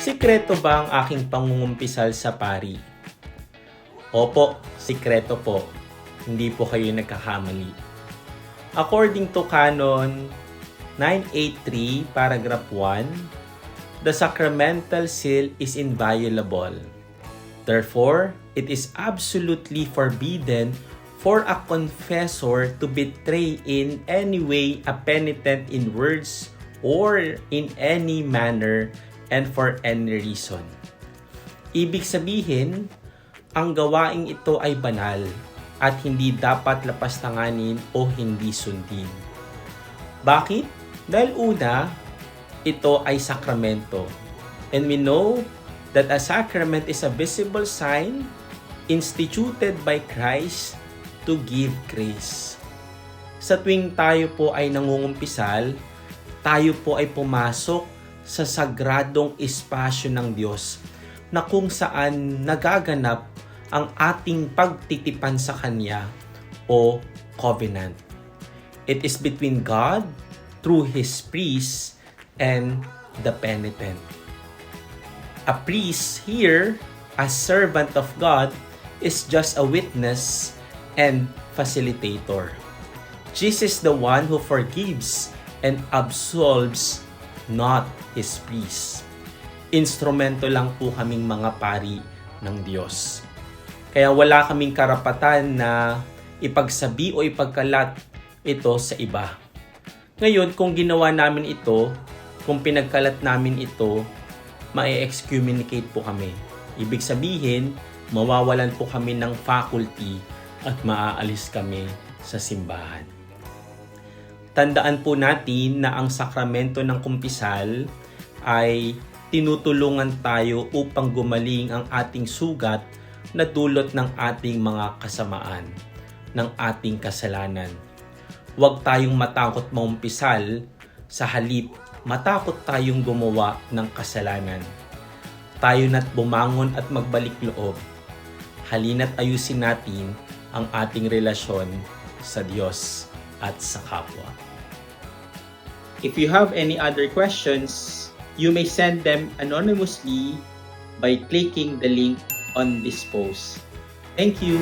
Sikreto ba ang aking pangungumpisal sa pari? Opo, sikreto po. Hindi po kayo nagkakamali. According to Canon 983, paragraph 1, the sacramental seal is inviolable. Therefore, it is absolutely forbidden for a confessor to betray in any way a penitent in words or in any manner and for any reason. Ibig sabihin, ang gawaing ito ay banal at hindi dapat lapastanganin o hindi sundin. Bakit? Dahil una, ito ay sakramento. And we know that a sacrament is a visible sign instituted by Christ to give grace. Sa tuwing tayo po ay nangungumpisal, tayo po ay pumasok sa sagradong espasyo ng Diyos na kung saan nagaganap ang ating pagtitipan sa Kanya o covenant. It is between God through His priest and the penitent. A priest here, as servant of God, is just a witness and facilitator. Jesus is the one who forgives and absolves, not His priest. Instrumento lang po kaming mga pari ng Diyos. Kaya wala kaming karapatan na ipagsabi o ipagkalat ito sa iba. Ngayon, kung ginawa namin ito, kung pinagkalat namin ito, ma-excommunicate po kami. Ibig sabihin, mawawalan po kami ng faculty at maaalis kami sa simbahan. Tandaan po natin na ang sakramento ng kumpisal ay tinutulungan tayo upang gumaling ang ating sugat na dulot ng ating mga kasamaan, ng ating kasalanan. Huwag tayong matakot maumpisal, sa halip matakot tayong gumawa ng kasalanan. Tayo na't bumangon at magbalik loob. Halina't ayusin natin ang ating relasyon sa Diyos at sa kapwa. If you have any other questions, you may send them anonymously by clicking the link on this post. Thank you!